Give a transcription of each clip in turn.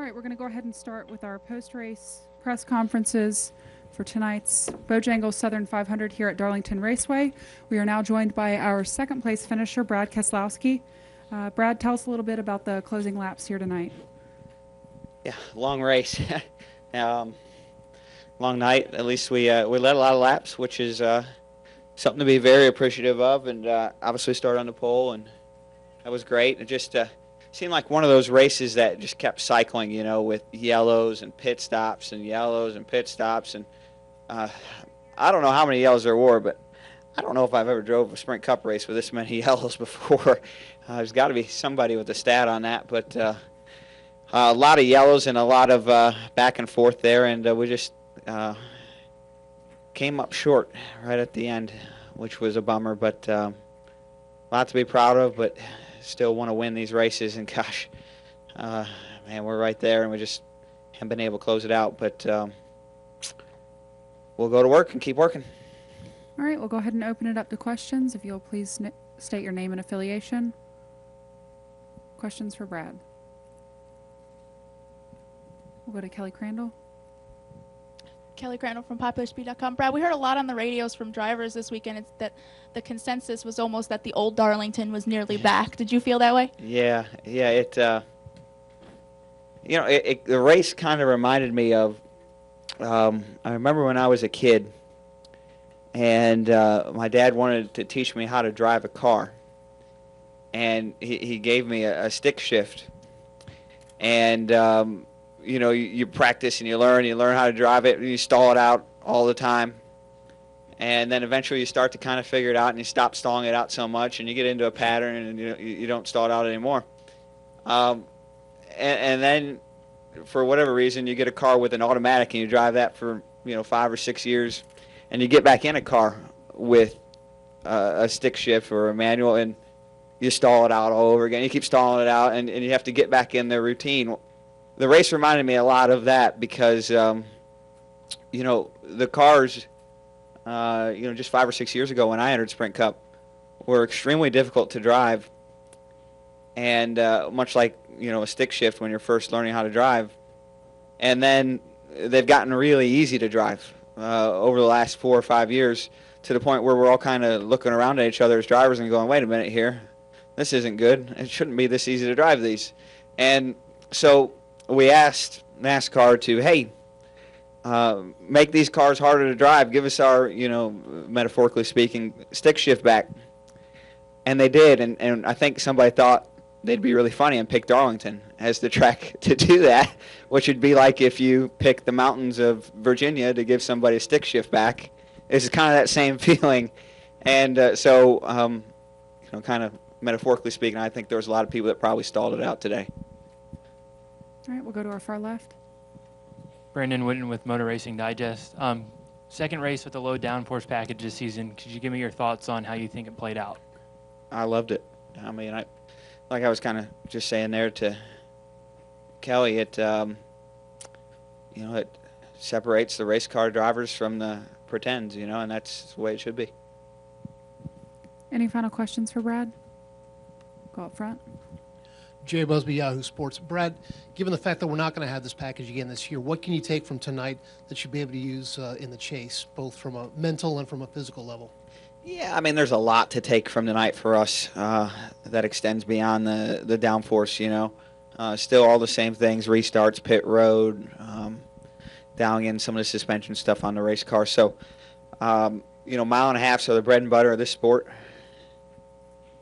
All right, we're going to go ahead and start with our post-race press conferences for tonight's Bojangles Southern 500 here at Darlington Raceway. We are now joined by our second place finisher, Brad Keselowski. Brad, tell us a little bit about the closing laps here tonight. Yeah, long race. Long night. At least we led a lot of laps, which is something to be very appreciative of, and obviously started on the pole, and that was great. It just seemed like one of those races that just kept cycling, with yellows and pit stops and yellows and pit stops. And I don't know how many yellows there were, but I don't know if I've ever drove a Sprint Cup race with this many yellows before. There's got to be somebody with a stat on that, but a lot of yellows and a lot of back and forth there, and we just came up short right at the end, which was a bummer, but a lot to be proud of, but still want to win these races. And gosh, man, we're right there, and we just haven't been able to close it out, but we'll go to work and keep working. All right, we'll go ahead and open it up to questions. If you'll please state your name and affiliation. Questions for Brad? We'll go to Kelly Crandall. Kelly Crandall from PopularSpeed.com. Brad, we heard a lot on the radios from drivers this weekend. It's that the consensus was almost that the old Darlington was nearly back. Did you feel that way? Yeah. It the race kind of reminded me of. I remember when I was a kid, and my dad wanted to teach me how to drive a car, and he gave me a stick shift, and you practice and you learn how to drive it, and you stall it out all the time. And then eventually you start to kind of figure it out, and you stop stalling it out so much, and you get into a pattern, and you don't stall it out anymore. And then for whatever reason, you get a car with an automatic, and you drive that for 5 or 6 years, and you get back in a car with a stick shift or a manual, and you stall it out all over again. You keep stalling it out, and you have to get back in the routine. The race reminded me a lot of that because, the cars, just 5 or 6 years ago when I entered Sprint Cup were extremely difficult to drive. And much like, a stick shift when you're first learning how to drive. And then they've gotten really easy to drive over the last 4 or 5 years, to the point where we're all kind of looking around at each other as drivers and going, wait a minute here, this isn't good. It shouldn't be this easy to drive these. And so we asked NASCAR to, hey, make these cars harder to drive. Give us our, metaphorically speaking, stick shift back. And they did, and I think somebody thought they'd be really funny and pick Darlington as the track to do that, which would be like if you pick the mountains of Virginia to give somebody a stick shift back. It's kind of that same feeling. And kind of metaphorically speaking, I think there was a lot of people that probably stalled it out today. All right, we'll go to our far left. Brandon Witten with Motor Racing Digest. Second race with a low downforce package this season. Could you give me your thoughts on how you think it played out? I loved it. I mean, like I was kind of just saying there to Kelly, it it separates the race car drivers from the pretends, and that's the way it should be. Any final questions for Brad? Go up front. Jay Busby, Yahoo Sports. Brad, given the fact that we're not going to have this package again this year, what can you take from tonight that you'll be able to use in the chase, both from a mental and from a physical level? Yeah, I mean, there's a lot to take from tonight for us that extends beyond the downforce, Still all the same things, restarts, pit road, dialing in some of the suspension stuff on the race car. So, mile and a half, so the bread and butter of this sport.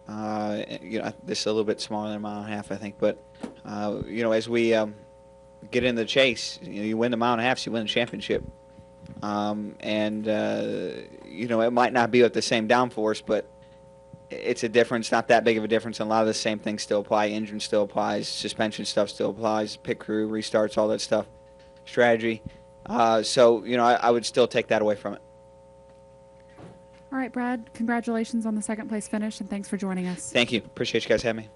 This is a little bit smaller than a mile and a half, I think. But, as we get into the chase, you win the mile and a half, so you win the championship. It might not be with the same downforce, but it's a difference, not that big of a difference. And a lot of the same things still apply. Engine still applies. Suspension stuff still applies. Pit crew, restarts, all that stuff. Strategy. I would still take that away from it. All right, Brad, congratulations on the second place finish, and thanks for joining us. Thank you. Appreciate you guys having me.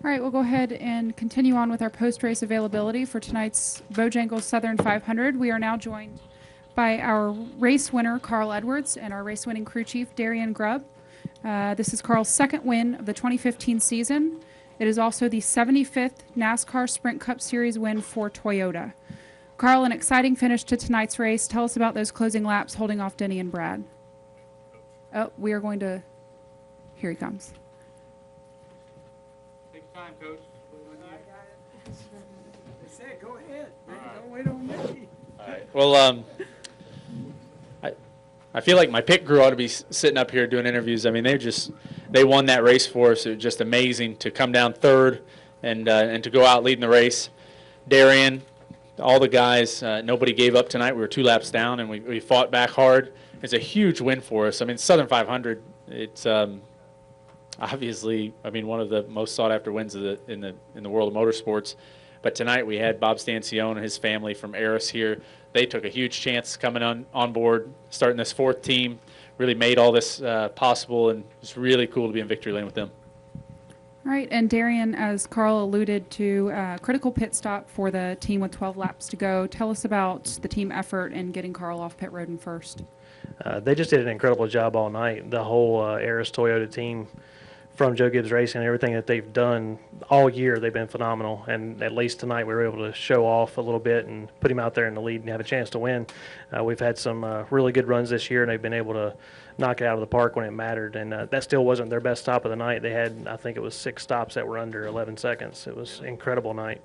All right, we'll go ahead and continue on with our post-race availability for tonight's Bojangles Southern 500. We are now joined by our race winner, Carl Edwards, and our race-winning crew chief, Darian Grubb. This is Carl's second win of the 2015 season. It is also the 75th NASCAR Sprint Cup Series win for Toyota. Carl, an exciting finish to tonight's race. Tell us about those closing laps holding off Denny and Brad. Oh, we are going to... Here he comes. Take your time, Coach. They said, go ahead. Don't wait on me. All right. Well, I feel like my pit crew ought to be sitting up here doing interviews. I mean, they won that race for us. It was just amazing to come down third and to go out leading the race. Darian, all the guys, nobody gave up tonight. We were 2 laps down, and we fought back hard. It's a huge win for us. I mean, Southern 500, it's obviously, I mean, one of the most sought-after wins in the world of motorsports. But tonight we had Bob Stancione and his family from Eris here. They took a huge chance coming on board, starting this 4th team, really made all this possible, and it's really cool to be in victory lane with them. All right, and Darian, as Carl alluded to, critical pit stop for the team with 12 laps to go. Tell us about the team effort in getting Carl off pit road in first. They just did an incredible job all night. The whole Eris Toyota team, from Joe Gibbs Racing, and everything that they've done all year, they've been phenomenal. And at least tonight we were able to show off a little bit and put him out there in the lead and have a chance to win. We've had some really good runs this year, and they've been able to knock it out of the park when it mattered. And that still wasn't their best stop of the night. They had, I think it was 6 stops that were under 11 seconds. It was an incredible night.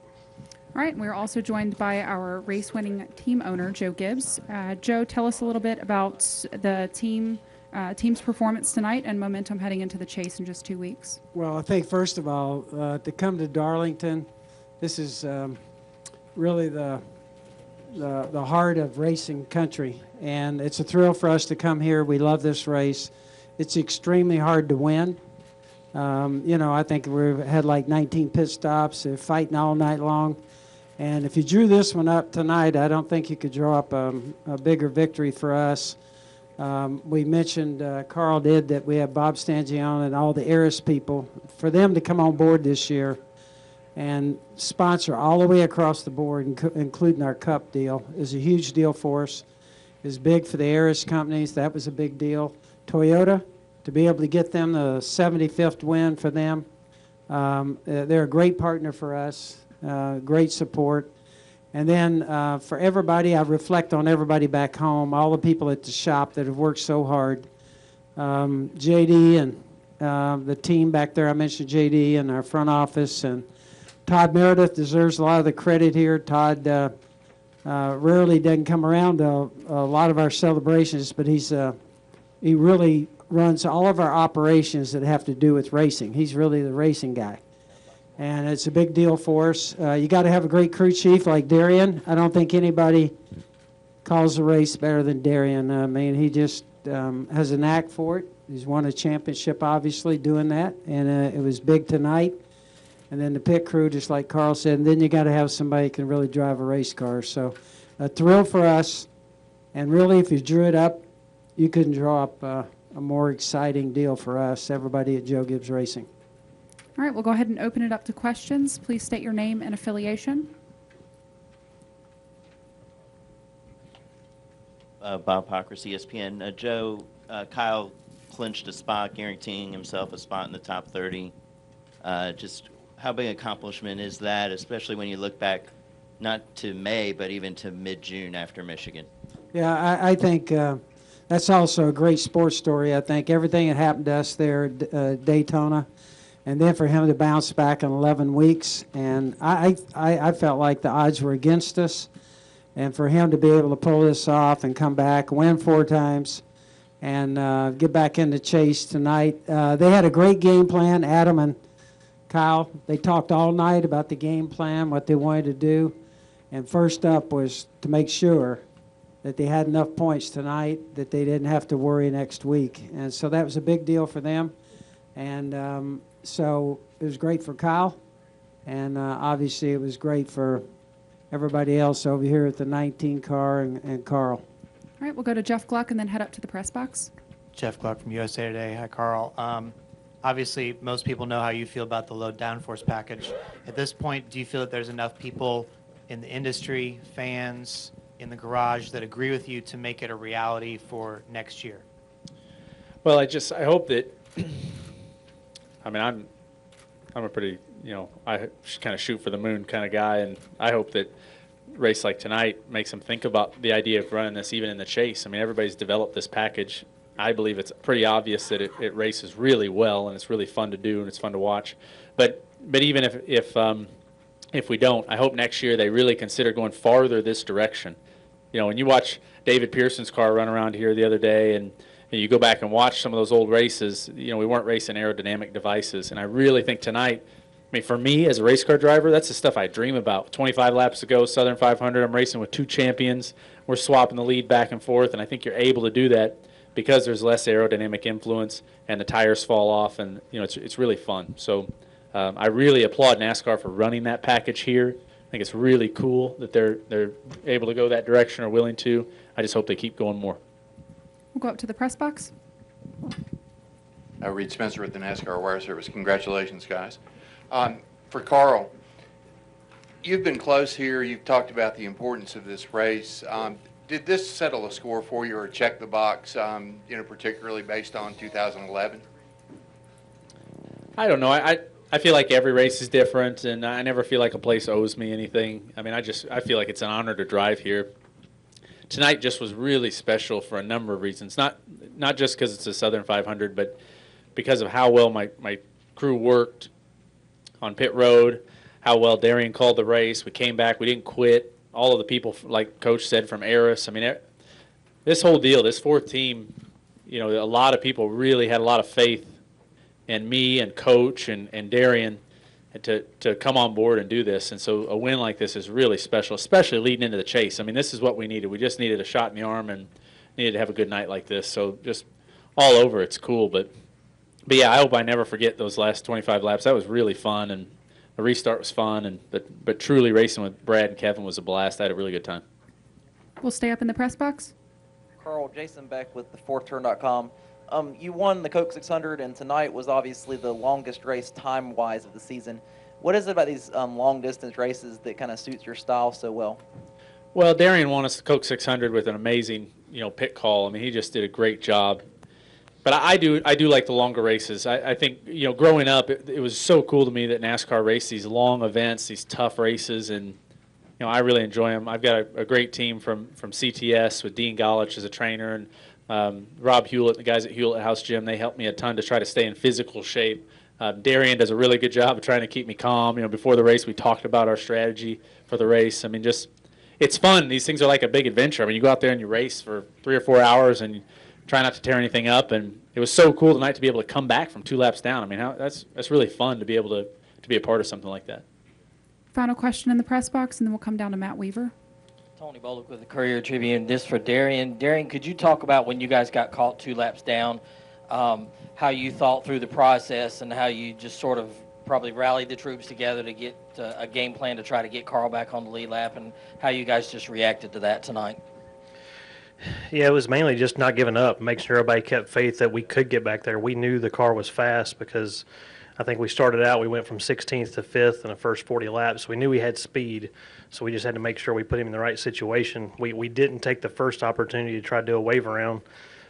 All right, we're also joined by our race-winning team owner, Joe Gibbs. Joe, tell us a little bit about the team's performance tonight and momentum heading into the chase in just 2 weeks. Well, I think first of all, to come to Darlington, this is really the heart of racing country, and it's a thrill for us to come here. We love this race. It's extremely hard to win. I think we've had like 19 pit stops, fighting all night long. And if you drew this one up tonight, I don't think you could draw up a bigger victory for us. We mentioned, Carl did, that we have Bob Stangione and all the Eris people. For them to come on board this year and sponsor all the way across the board, including our Cup deal, is a huge deal for us. It's big for the Eris companies. That was a big deal. Toyota, to be able to get them the 75th win for them. They're a great partner for us, great support. And then for everybody, I reflect on everybody back home, all the people at the shop that have worked so hard. JD and the team back there, I mentioned JD and our front office. And Todd Meredith deserves a lot of the credit here. Todd rarely doesn't come around to a lot of our celebrations, but he really runs all of our operations that have to do with racing. He's really the racing guy. And it's a big deal for us. You got to have a great crew chief like Darian. I don't think anybody calls the race better than Darian. I mean, he just has a knack for it. He's won a championship, obviously, doing that. And it was big tonight. And then the pit crew, just like Carl said. And then you got to have somebody who can really drive a race car. So a thrill for us. And really, if you drew it up, you couldn't draw up a more exciting deal for us, everybody at Joe Gibbs Racing. All right, we'll go ahead and open it up to questions. Please state your name and affiliation. Bob Pockers, ESPN. Joe, Kyle clinched a spot, guaranteeing himself a spot in the top 30. Just how big an accomplishment is that, especially when you look back not to May, but even to mid-June after Michigan? Yeah, I think that's also a great sports story. I think everything that happened to us there at Daytona, and then for him to bounce back in 11 weeks. And I felt like the odds were against us. And for him to be able to pull this off and come back, win 4 times, and get back in the chase tonight. They had a great game plan, Adam and Kyle. They talked all night about the game plan, what they wanted to do. And first up was to make sure that they had enough points tonight that they didn't have to worry next week. And so that was a big deal for them. And so it was great for Kyle, and obviously it was great for everybody else over here at the 19 car and Carl. All right, we'll go to Jeff Gluck and then head up to the press box. Jeff Gluck from USA Today. Hi, Carl. Obviously, most people know how you feel about the low downforce package. At this point, do you feel that there's enough people in the industry, fans, in the garage that agree with you to make it a reality for next year? Well, I hope that. I mean, I'm a pretty, I kind of shoot for the moon kind of guy, and I hope that race like tonight makes them think about the idea of running this even in the chase. I mean, everybody's developed this package. I believe it's pretty obvious that it races really well, and it's really fun to do, and it's fun to watch. But even if we don't, I hope next year they really consider going farther this direction. When you watch David Pearson's car run around here the other day, and you go back and watch some of those old races, we weren't racing aerodynamic devices. And I really think tonight, I mean, for me as a race car driver, that's the stuff I dream about. 25 laps to go, Southern 500, I'm racing with two champions. We're swapping the lead back and forth, and I think you're able to do that because there's less aerodynamic influence and the tires fall off, and it's really fun. So I really applaud NASCAR for running that package here. I think it's really cool that they're able to go that direction or willing to. I just hope they keep going more. We'll go up to the press box. Reed Spencer with the NASCAR Wire Service. Congratulations, guys. For Carl, you've been close here. You've talked about the importance of this race. Did this settle a score for you or check the box, particularly based on 2011? I don't know. I feel like every race is different, and I never feel like a place owes me anything. I mean, I feel like it's an honor to drive here. Tonight just was really special for a number of reasons. Not just because it's a Southern 500, but because of how well my crew worked on pit road, how well Darian called the race. We came back. We didn't quit. All of the people, like Coach said, from Eris. I mean, this whole deal, this fourth team, a lot of people really had a lot of faith in me and Coach and Darian to come on board and do this. And so a win like this is really special, especially leading into the chase. I mean, this is what we needed. We just needed a shot in the arm and needed to have a good night like this. So just all over, it's cool. But yeah, I hope I never forget those last 25 laps. That was really fun, and the restart was fun. But truly racing with Brad and Kevin was a blast. I had a really good time. We'll stay up in the press box. Carl, Jason Beck with the fourthturn.com. You won the Coke 600, and tonight was obviously the longest race time-wise of the season. What is it about these long-distance races that kind of suits your style so well? Well, Darian won us the Coke 600 with an amazing, pit call. I mean, he just did a great job. But I do like the longer races. I think, growing up, it was so cool to me that NASCAR raced these long events, these tough races, and I really enjoy them. I've got a great team from CTS with Dean Golich as a trainer, and Rob Hewlett, the guys at Hewlett House Gym. They helped me a ton to try to stay in physical shape. Darian does a really good job of trying to keep me calm. Before the race, we talked about our strategy for the race. I mean, it's fun. These things are like a big adventure. I mean, you go out there and you race for 3 or 4 hours and you try not to tear anything up. And it was so cool tonight to be able to come back from 2 laps down. I mean, that's really fun to be able to be a part of something like that. Final question in the press box, and then we'll come down to Matt Weaver. Tony Bullock with the Courier Tribune. This for Darian. Darian, could you talk about when you guys got caught 2 laps down, how you thought through the process and how you just sort of probably rallied the troops together to get a game plan to try to get Carl back on the lead lap, and how you guys just reacted to that tonight? Yeah, it was mainly just not giving up, making sure everybody kept faith that we could get back there. We knew the car was fast because I think we started out, we went from 16th to 5th in the first 40 laps. We knew we had speed, so we just had to make sure we put him in the right situation. We didn't take the first opportunity to try to do a wave around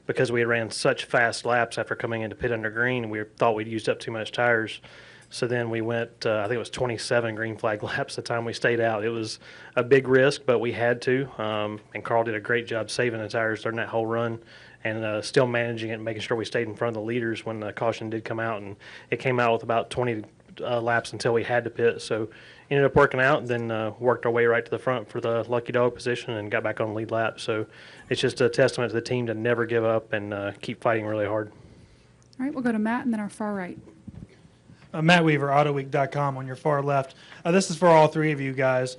because we had ran such fast laps after coming into pit under green. We thought we'd used up too much tires. So then we went, I think it was 27 green flag laps the time we stayed out. It was a big risk, but we had to. And Carl did a great job saving the tires during that whole run and still managing it and making sure we stayed in front of the leaders when the caution did come out. And it came out with about 20 laps until we had to pit. So ended up working out and then worked our way right to the front for the lucky dog position and got back on the lead lap. So it's just a testament to the team to never give up and keep fighting really hard. All right, we'll go to Matt and then our far right. Matt Weaver, AutoWeek.com on your far left. This is for all 3 of you guys.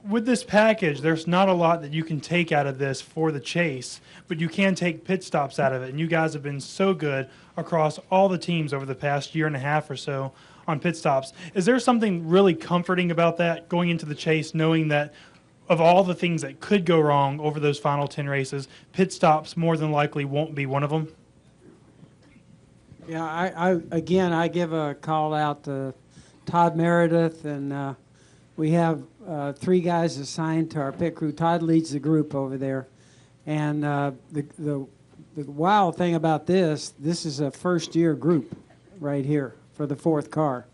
With this package, there's not a lot that you can take out of this for the chase, but you can take pit stops out of it. And you guys have been so good across all the teams over the past year and a half or so on pit stops. Is there something really comforting about that going into the chase, knowing that of all the things that could go wrong over those final 10 races, pit stops more than likely won't be one of them? Yeah, I give a call out to Todd Meredith, and we have 3 guys assigned to our pit crew. Todd leads the group over there, and the wild thing about this is a first-year group right here for the 4th car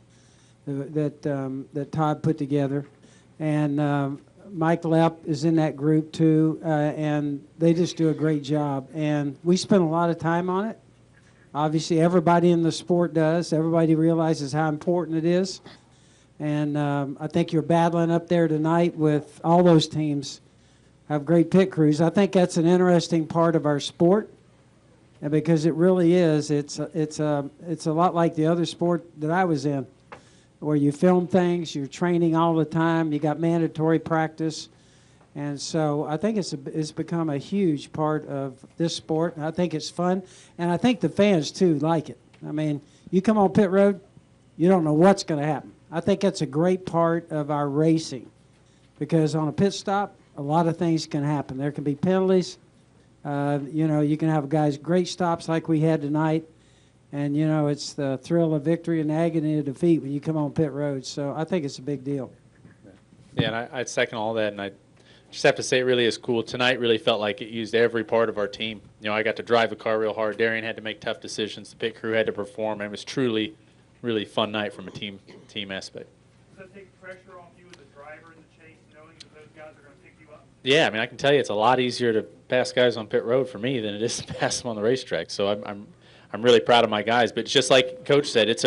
that Todd put together, and Mike Lepp is in that group too, and they just do a great job. And we spend a lot of time on it. Obviously, everybody in the sport does. Everybody realizes how important it is. And I think you're battling up there tonight with all those teams have great pit crews. I think that's an interesting part of our sport, and because it really is. It's a lot like the other sport that I was in, where you film things, you're training all the time, you got mandatory practice. And so I think it's become a huge part of this sport. I think it's fun, and I think the fans, too, like it. I mean, you come on pit road, you don't know what's going to happen. I think that's a great part of our racing, because on a pit stop, a lot of things can happen. There can be penalties. You can have guys great stops like we had tonight, and, it's the thrill of victory and agony of defeat when you come on pit road. So I think it's a big deal. Yeah, and I'd second all that, and I just have to say it really is cool. Tonight really felt like it used every part of our team. I got to drive the car real hard. Darian had to make tough decisions. The pit crew had to perform, and it was truly, really fun night from a team aspect. Does that take pressure off you as a driver in the chase, knowing that those guys are going to pick you up? Yeah, I mean, I can tell you it's a lot easier to pass guys on pit road for me than it is to pass them on the racetrack. So I'm really proud of my guys. But just like Coach said, it's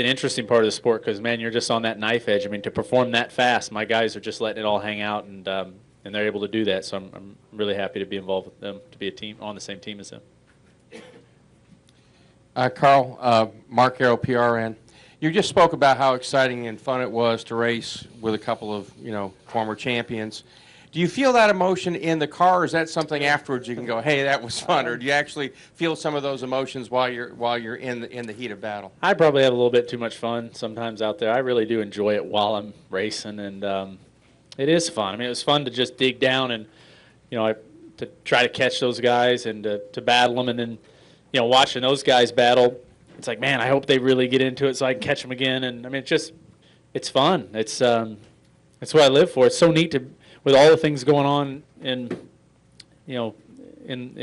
an interesting part of the sport because, man, you're just on that knife edge. I mean, to perform that fast, my guys are just letting it all hang out, and they're able to do that. So I'm really happy to be involved with them, to be a team on the same team as them. Carl, Mark Arrow, PRN. You just spoke about how exciting and fun it was to race with a couple of, former champions. Do you feel that emotion in the car, or is that something afterwards you can go, hey, that was fun, or do you actually feel some of those emotions while you're in the heat of battle? I probably have a little bit too much fun sometimes out there. I really do enjoy it while I'm racing, and it is fun. I mean, it was fun to just dig down and, to try to catch those guys and to battle them, and then, watching those guys battle, it's like, man, I hope they really get into it so I can catch them again. And I mean, it's fun. It's what I live for. It's so neat with all the things going on in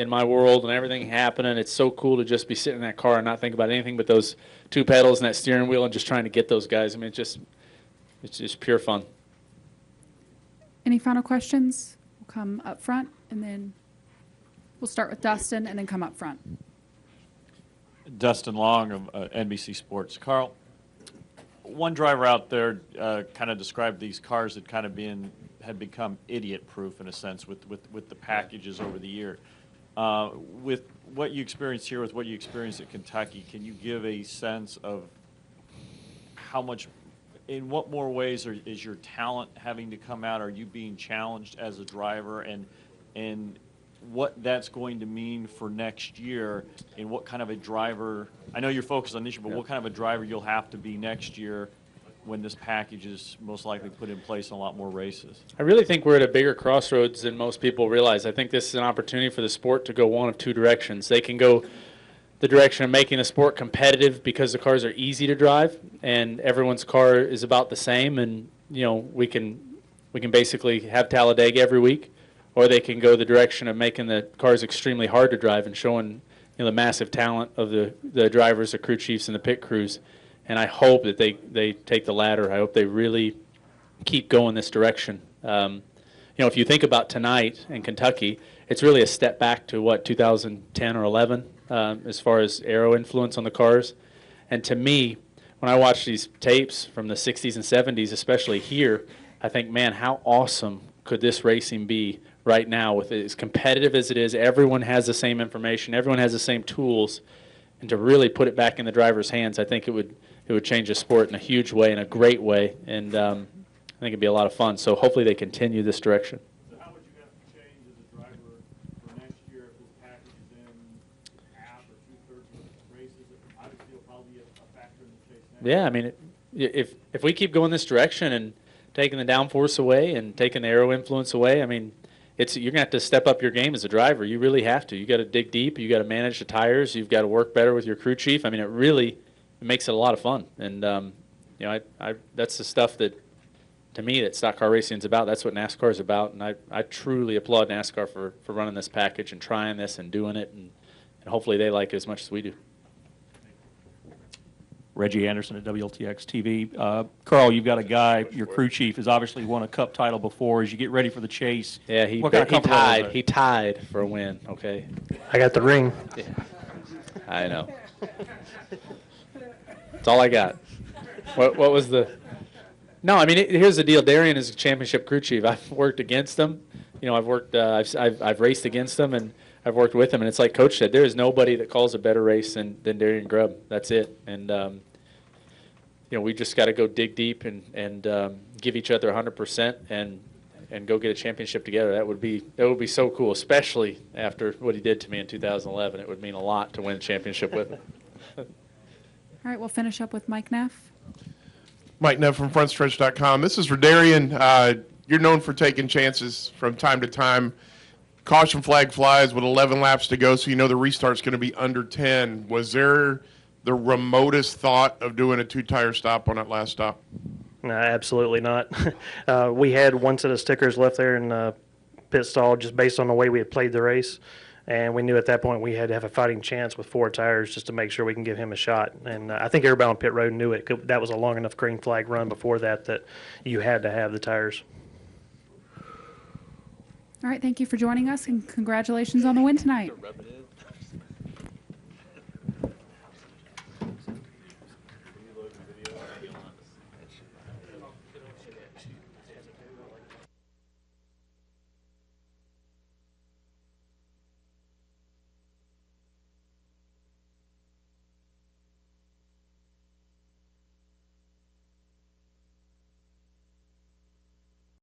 my world and everything happening. It's so cool to just be sitting in that car and not think about anything but those 2 pedals and that steering wheel and just trying to get those guys. I mean, it's just pure fun. Any final questions? We'll come up front, and then we'll start with Dustin and then come up front. Dustin Long of NBC Sports. Carl, one driver out there kind of described these cars that had become idiot-proof in a sense with the packages over the year. With what you experienced here, with what you experienced at Kentucky, can you give a sense of how much, in what more ways is your talent having to come out? Are you being challenged as a driver, and what that's going to mean for next year, and what kind of a driver, I know you're focused on this year, but what kind of a driver you'll have to be next year when this package is most likely put in place in a lot more races? I really think we're at a bigger crossroads than most people realize. I think this is an opportunity for the sport to go one of 2 directions. They can go the direction of making the sport competitive because the cars are easy to drive and everyone's car is about the same, and we can basically have Talladega every week. Or they can go the direction of making the cars extremely hard to drive and showing the massive talent of the drivers, the crew chiefs, and the pit crews. And I hope that they take the latter. I hope they really keep going this direction. If you think about tonight in Kentucky, it's really a step back to 2010 or 11 as far as aero influence on the cars. And to me, when I watch these tapes from the 60s and 70s, especially here, I think, man, how awesome could this racing be right now with it as competitive as it is? Everyone has the same information. Everyone has the same tools. And to really put it back in the driver's hands, I think it would change the sport in a huge way, in a great way. And I think it'd be a lot of fun. So hopefully they continue this direction. So how would you have to change as a driver for next year if this package is in half or 2/3 of races? Obviously, it'll probably be a factor in the chase next year. Yeah, I mean, if we keep going this direction and taking the downforce away and taking the aero influence away, I mean, you're going to have to step up your game as a driver. You really have to. You got to dig deep. You got to manage the tires. You've got to work better with your crew chief. I mean, it makes it a lot of fun. And that's the stuff that, to me, that stock car racing is about. That's what NASCAR is about. And I truly applaud NASCAR for running this package and trying this and doing it. And hopefully they like it as much as we do. Reggie Anderson at WLTX TV. Carl, you've got a guy, your crew chief has obviously won a cup title before. As you get ready for the chase, yeah, what kind of comfort level is that? He tied for a win, okay? I got the ring. Yeah. I know. That's all I got. What was the... No, I mean, here's the deal. Darian is a championship crew chief. I've worked against him. I've worked, I've raced against him, and I've worked with him. And it's like Coach said, there is nobody that calls a better race than Darian Grubb. That's it. And we just got to go dig deep and give each other 100% and go get a championship together. That would be so cool, especially after what he did to me in 2011. It would mean a lot to win a championship with him. All right, we'll finish up with Mike Neff. Mike Neff from FrontStretch.com. This is for Darian. You're known for taking chances from time to time. Caution flag flies with 11 laps to go, so you know the restart's going to be under 10. Was there the remotest thought of doing a two-tire stop on that last stop? No, absolutely not. We had one set of stickers left there in the pit stall just based on the way we had played the race. And we knew at that point we had to have a fighting chance with 4 tires just to make sure we can give him a shot. And I think everybody on pit road knew it. That was a long enough green flag run before that you had to have the tires. All right, thank you for joining us, and congratulations on the win tonight.